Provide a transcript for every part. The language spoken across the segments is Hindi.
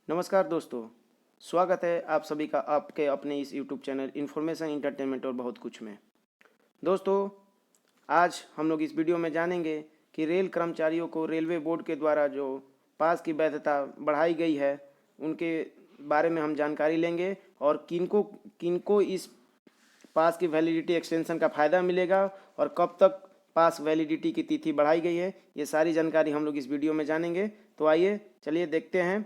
नमस्कार दोस्तों। स्वागत है आप सभी का आपके अपने इस यूट्यूब चैनल इन्फॉर्मेशन इंटरटेनमेंट और बहुत कुछ में। दोस्तों, आज हम लोग इस वीडियो में जानेंगे कि रेल कर्मचारियों को रेलवे बोर्ड के द्वारा जो पास की वैधता बढ़ाई गई है उनके बारे में हम जानकारी लेंगे और किनको किनको इस पास की वैलिडिटी एक्सटेंशन का फ़ायदा मिलेगा और कब तक पास वैलिडिटी की तिथि बढ़ाई गई है, ये सारी जानकारी हम लोग इस वीडियो में जानेंगे। तो आइए चलिए देखते हैं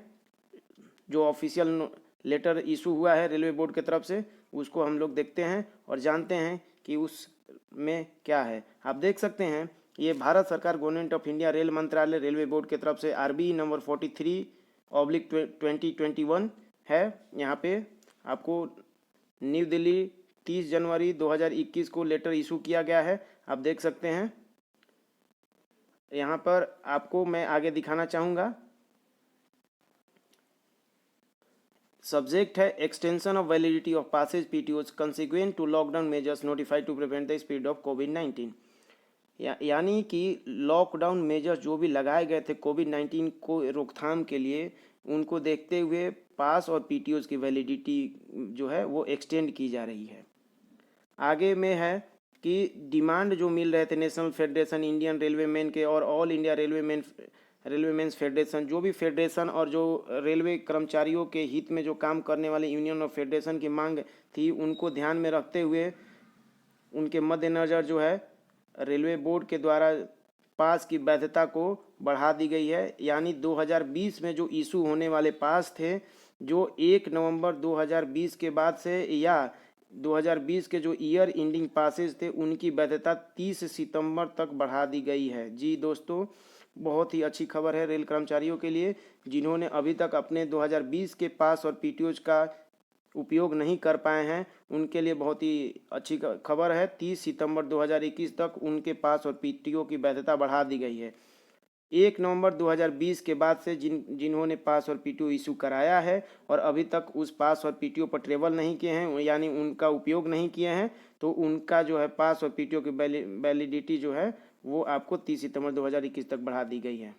जो ऑफिशियल लेटर इशू हुआ है रेलवे बोर्ड की तरफ से, उसको हम लोग देखते हैं और जानते हैं कि उस में क्या है। आप देख सकते हैं ये भारत सरकार गवर्नमेंट ऑफ इंडिया रेल मंत्रालय रेलवे बोर्ड की तरफ से RBE नंबर 43/2021 है। यहाँ पे आपको न्यू दिल्ली 30 जनवरी 2021 को लेटर इशू किया गया है। आप देख सकते हैं यहाँ पर आपको मैं आगे दिखाना चाहूँगा। सब्जेक्ट है extension of validity of passes PTOs consequent to lockdown measures notified to prevent the spread of COVID. यानी कि लॉकडाउन मेजर्स जो भी लगाए गए थे कोविड-19 को रोकथाम के लिए, उनको देखते हुए पास और PTOs की वैलिडिटी जो है वो एक्सटेंड की जा रही है। आगे में है कि डिमांड जो मिल रहे थे national federation Indian railway men के और all India railway men's federation, जो भी फेडरेशन और जो रेलवे कर्मचारियों के हित में जो काम करने वाले यूनियन और फेडरेशन की मांग थी, उनको ध्यान में रखते हुए उनके मद्देनज़र जो है रेलवे बोर्ड के द्वारा पास की वैधता को बढ़ा दी गई है। यानी 2020 में जो इशू होने वाले पास थे, जो 1 नवंबर 2020 के बाद से या 2020 के जो ईयर एंडिंग पासेज थे, उनकी वैधता 30 सितंबर तक बढ़ा दी गई है। जी दोस्तों, बहुत ही अच्छी खबर है रेल कर्मचारियों के लिए जिन्होंने अभी तक अपने 2020 के पास और PTOs का उपयोग नहीं कर पाए हैं। उनके लिए बहुत ही अच्छी खबर है। 30 सितंबर 2021 तक उनके पास और PTO की वैधता बढ़ा दी गई है। 1 नवंबर 2020 के बाद से जिन्होंने पास और PTO इशू कराया है और अभी तक उस पास और PTO पर ट्रेवल नहीं किए हैं, यानी उनका उपयोग नहीं किए हैं, तो उनका जो है पास और PTO की वैलिडिटी जो है वो आपको 30 सितंबर 2021 तक बढ़ा दी गई है।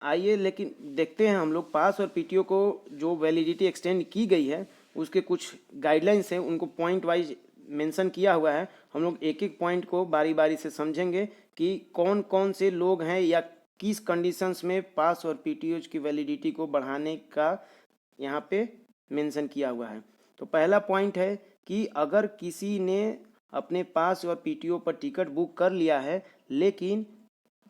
आइए लेकिन देखते हैं हम लोग पास और PTO को जो वैलिडिटी एक्सटेंड की गई है उसके कुछ गाइडलाइंस हैं, उनको पॉइंट वाइज मेंशन किया हुआ है। हम लोग एक एक पॉइंट को बारी बारी से समझेंगे कि कौन कौन से लोग हैं या किस कंडीशंस में पास और PTOs की वैलिडिटी को बढ़ाने का यहाँ पे मेंशन किया हुआ है। तो पहला पॉइंट है कि अगर किसी ने अपने पास और PTO पर टिकट बुक कर लिया है लेकिन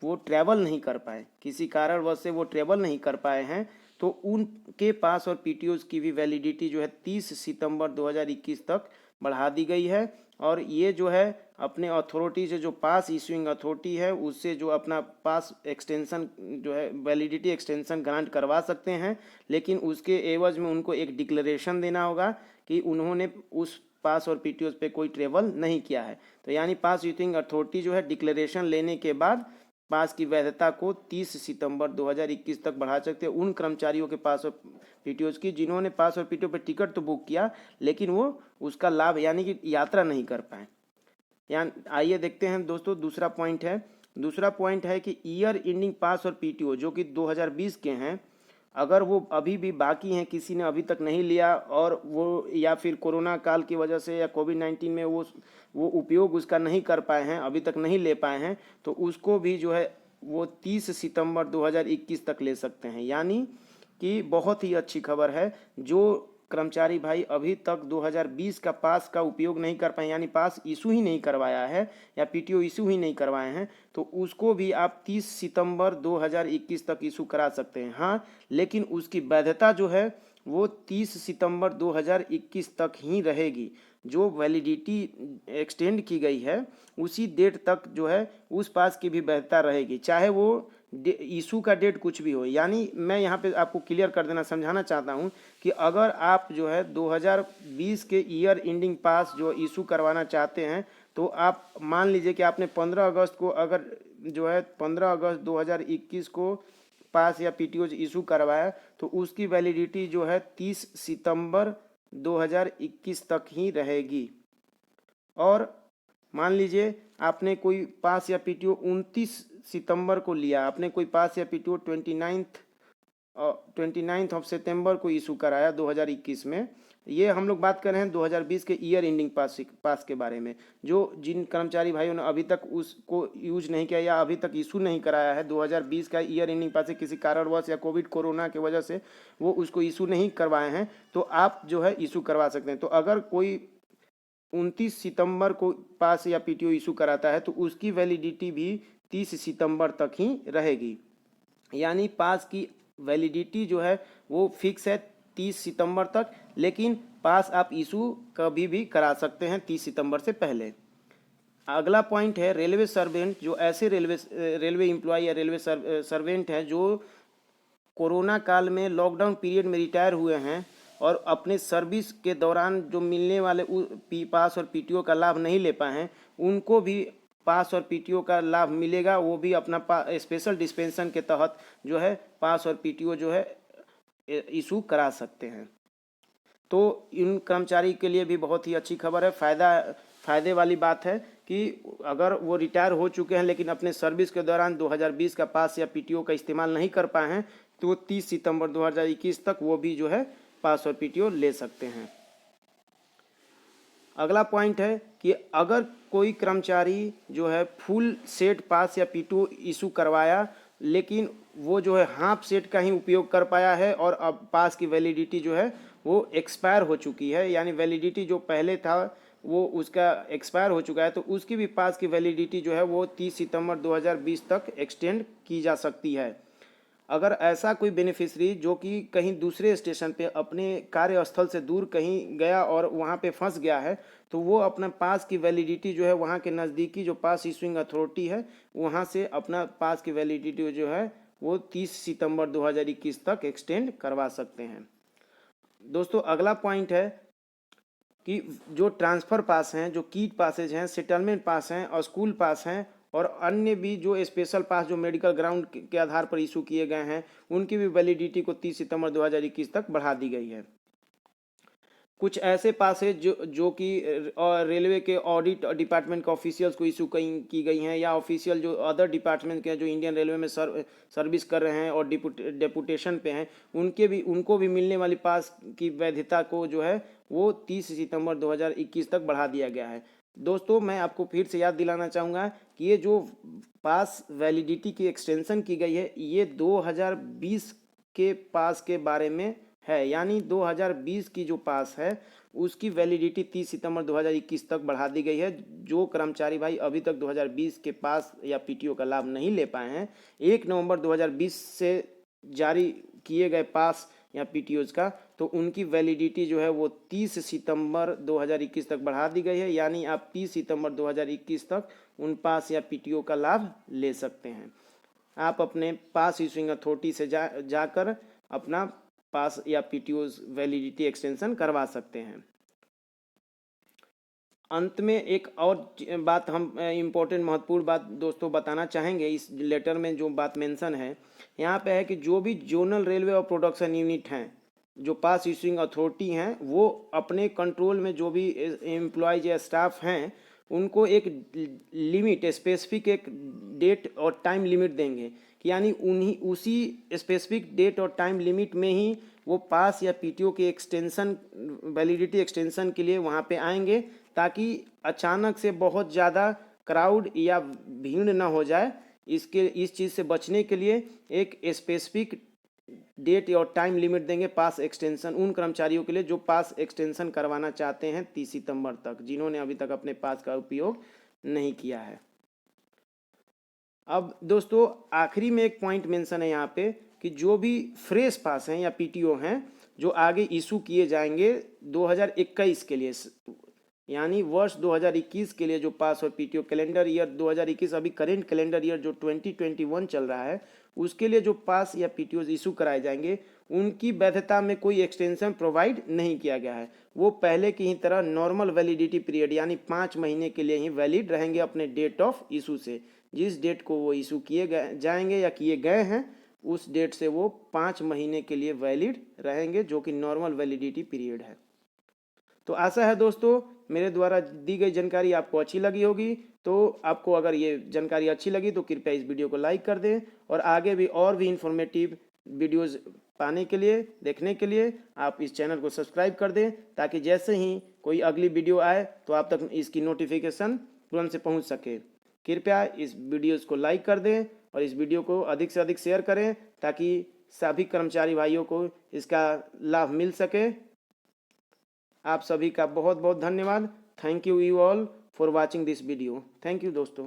वो ट्रैवल नहीं कर पाए, किसी कारणवश से वो ट्रैवल नहीं कर पाए हैं, तो उनके पास और PTOs की भी वैलिडिटी जो है 30 सितंबर 2021 तक बढ़ा दी गई है। और ये जो है अपने अथॉरिटी से, जो पास इशूइंग अथॉरिटी है, उससे जो अपना पास एक्सटेंशन जो है वैलिडिटी एक्सटेंशन ग्रांट करवा सकते हैं, लेकिन उसके एवज में उनको एक डिक्लेरेशन देना होगा कि उन्होंने उस पास और PTOs पे कोई ट्रेवल नहीं किया है। तो यानी पास इशूइंग अथॉरिटी जो है डिक्लेरेशन लेने के बाद पास की वैधता को 30 सितंबर 2021 तक बढ़ा सकते हैं उन कर्मचारियों के पास और PTOs की जिन्होंने पास और PTO पर टिकट तो बुक किया लेकिन वो उसका लाभ यानी कि यात्रा नहीं कर पाए। आइए देखते हैं दोस्तों, दूसरा पॉइंट है कि ईयर एंडिंग पास और PTO जो कि 2020 के हैं, अगर वो अभी भी बाकी हैं, किसी ने अभी तक नहीं लिया और वो या फिर कोरोना काल की वजह से या कोविड-19 में वो उपयोग उसका नहीं कर पाए हैं, अभी तक नहीं ले पाए हैं, तो उसको भी जो है वो 30 सितंबर 2021 तक ले सकते हैं। यानी कि बहुत ही अच्छी खबर है। जो कर्मचारी भाई अभी तक 2020 का पास का उपयोग नहीं कर पाए, यानी पास इशू ही नहीं करवाया है या PTO इशू ही नहीं करवाए हैं, तो उसको भी आप 30 सितंबर 2021 तक इशू करा सकते हैं। हाँ, लेकिन उसकी वैधता जो है वो 30 सितंबर 2021 तक ही रहेगी। जो वैलिडिटी एक्सटेंड की गई है उसी डेट तक जो है उस पास की भी वैधता रहेगी, चाहे वो इशू का डेट कुछ भी हो। यानी मैं यहाँ पे आपको क्लियर कर देना, समझाना चाहता हूँ कि अगर आप जो है 2020 के ईयर एंडिंग पास जो इशू करवाना चाहते हैं, तो आप मान लीजिए कि आपने 15 अगस्त को अगर जो है 15 अगस्त 2021 को पास या PTOs इशू करवाया, तो उसकी वैलिडिटी जो है 30 सितंबर 2021 तक ही रहेगी। और मान लीजिए आपने कोई पास या PTO 29 सितंबर को लिया, आपने कोई पास या PTO 29 29 सितंबर को इशू कराया 2021 में। ये हम लोग बात कर रहे हैं 2020 के ईयर एंडिंग पास के बारे में। जो जिन कर्मचारी भाइयों ने अभी तक उसको यूज नहीं किया या अभी तक इशू नहीं कराया है 2020 का ईयर एंडिंग पास, किसी कारणवश या कोविड कोरोना की वजह से वो उसको इशू नहीं करवाए हैं, तो आप जो है इशू करवा सकते हैं। तो अगर कोई 29 सितंबर को पास या पीटीओ इशू कराता है तो उसकी वैलिडिटी भी 30 सितंबर तक ही रहेगी। यानी पास की वैलिडिटी जो है वो फिक्स है 30 सितंबर तक, लेकिन पास आप इशू कभी भी करा सकते हैं 30 सितंबर से पहले। अगला पॉइंट है रेलवे सर्वेंट। जो ऐसे रेलवे एम्प्लॉय या रेलवे सर्वेंट हैं जो कोरोना काल में लॉकडाउन पीरियड में रिटायर हुए हैं और अपने सर्विस के दौरान जो मिलने वाले पास और पीटीओ का लाभ नहीं ले पाए हैं, उनको भी पास और पीटीओ का लाभ मिलेगा। वो भी अपना स्पेशल डिस्पेंसन के तहत जो है पास और पीटीओ जो है इशू करा सकते हैं। तो इन कर्मचारी के लिए भी बहुत ही अच्छी खबर है। फ़ायदे वाली बात है कि अगर वो रिटायर हो चुके हैं लेकिन अपने सर्विस के दौरान 2020 का पास या पीटीओ का इस्तेमाल नहीं कर पाए हैं, तो 30 सितंबर 2021 तक वो भी जो है पास और पीटीओ ले सकते हैं। अगला पॉइंट है कि अगर कोई कर्मचारी जो है फुल सेट पास या पीटीओ इशू करवाया लेकिन वो जो है हाफ सेट का ही उपयोग कर पाया है और अब पास की वैलिडिटी जो है वो एक्सपायर हो चुकी है, यानी वैलिडिटी जो पहले था वो उसका एक्सपायर हो चुका है, तो उसकी भी पास की वैलिडिटी जो है वो 30 सितंबर 2020 तक एक्सटेंड की जा सकती है। अगर ऐसा कोई बेनिफिशरी जो कि कहीं दूसरे स्टेशन पे अपने कार्यस्थल से दूर कहीं गया और वहाँ पे फंस गया है, तो वो अपना पास की वैलिडिटी जो है वहाँ के नज़दीकी जो पास इशूइंग अथॉरिटी है वहाँ से अपना पास की वैलिडिटी जो है वो 30 सितंबर 2021 तक एक्सटेंड करवा सकते हैं। दोस्तों अगला पॉइंट है कि जो ट्रांसफ़र पास हैं, जो कीट पासेज हैं, सेटलमेंट पास हैं और स्कूल पास हैं और अन्य भी जो स्पेशल पास जो मेडिकल ग्राउंड के आधार पर इशू किए गए हैं, उनकी भी वैलिडिटी को 30 सितंबर 2021 तक बढ़ा दी गई है। कुछ ऐसे पास है जो कि रेलवे के ऑडिट डिपार्टमेंट के ऑफिशियल्स को इशू की गई हैं या ऑफिशियल जो अदर डिपार्टमेंट के जो इंडियन रेलवे में सर्विस कर रहे हैं और डेपुटेशन पे हैं, उनको भी मिलने वाली पास की वैधता को जो है वो 30 सितंबर 2021 तक बढ़ा दिया गया है। दोस्तों मैं आपको फिर से याद दिलाना चाहूँगा कि ये जो पास वैलिडिटी की एक्सटेंशन की गई है ये 2020 के पास के बारे में है, यानी 2020 की जो पास है उसकी वैलिडिटी 30 सितंबर 2021 तक बढ़ा दी गई है। जो कर्मचारी भाई अभी तक 2020 के पास या पीटीओ का लाभ नहीं ले पाए हैं, 1 नवंबर 2020 से जारी किए गए पास या पीटीओज का, तो उनकी वैलिडिटी जो है वो 30 सितंबर 2021 तक बढ़ा दी गई है, यानी आप 30 सितंबर 2021 तक उन पास या पीटीओ का लाभ ले सकते हैं। आप अपने पास इशूइंग अथॉरिटी से जाकर अपना पास या पीटीओ वैलिडिटी एक्सटेंशन करवा सकते हैं। अंत में एक और बात हम इम्पोर्टेंट महत्वपूर्ण बात दोस्तों बताना चाहेंगे। इस लेटर में जो बात मेंशन है यहाँ पे है कि जो भी जोनल रेलवे और प्रोडक्शन यूनिट हैं, जो पास इशूइंग अथॉरिटी हैं, वो अपने कंट्रोल में जो भी एम्प्लॉयज या स्टाफ हैं उनको एक लिमिट स्पेसिफिक एक डेट और टाइम लिमिट देंगे कि यानी उसी स्पेसिफिक डेट और टाइम लिमिट में ही वो पास या पीटीओ के एक्सटेंशन वैलिडिटी एक्सटेंशन के लिए वहाँ पे आएंगे, ताकि अचानक से बहुत ज़्यादा क्राउड या भीड़ ना हो जाए। इस चीज़ से बचने के लिए एक स्पेसिफिक डेट और टाइम लिमिट देंगे पास एक्सटेंशन उन कर्मचारियों के लिए जो पास एक्सटेंशन करवाना चाहते हैं 30 सितंबर तक, जिन्होंने अभी तक अपने पास का उपयोग नहीं किया है। अब दोस्तों आखिरी में एक पॉइंट मेंशन है यहाँ पे कि जो भी फ्रेश पास हैं या पीटीओ हैं जो आगे इशू किए जाएंगे 2021 के लिए, यानी वर्ष 2021 के लिए जो पास और पीटीओ कैलेंडर ईयर 2021 अभी करेंट कैलेंडर ईयर जो 2021 चल रहा है उसके लिए जो पास या पीटीओ इशू कराए जाएंगे उनकी वैधता में कोई एक्सटेंशन प्रोवाइड नहीं किया गया है। वो पहले की ही तरह नॉर्मल वैलिडिटी पीरियड यानी 5 महीने के लिए ही वैलिड रहेंगे अपने डेट ऑफ इशू से। जिस डेट को वो इशू किए जाएंगे या किए गए हैं उस डेट से वो 5 महीने के लिए वैलिड रहेंगे, जो कि नॉर्मल वैलिडिटी पीरियड है। तो आशा है दोस्तों मेरे द्वारा दी गई जानकारी आपको अच्छी लगी होगी। तो आपको अगर ये जानकारी अच्छी लगी तो कृपया इस वीडियो को लाइक कर दें और आगे भी और भी इंफॉर्मेटिव वीडियोज़ पाने के लिए, देखने के लिए आप इस चैनल को सब्सक्राइब कर दें, ताकि जैसे ही कोई अगली वीडियो आए तो आप तक इसकी नोटिफिकेशन तुरंत से पहुंच सके। कृपया इस वीडियोस को लाइक कर दें और इस वीडियो को अधिक से अधिक शेयर करें, ताकि सभी कर्मचारी भाइयों को इसका लाभ मिल सके। आप सभी का बहुत बहुत धन्यवाद। Thank you all for watching this video. Thank you दोस्तों।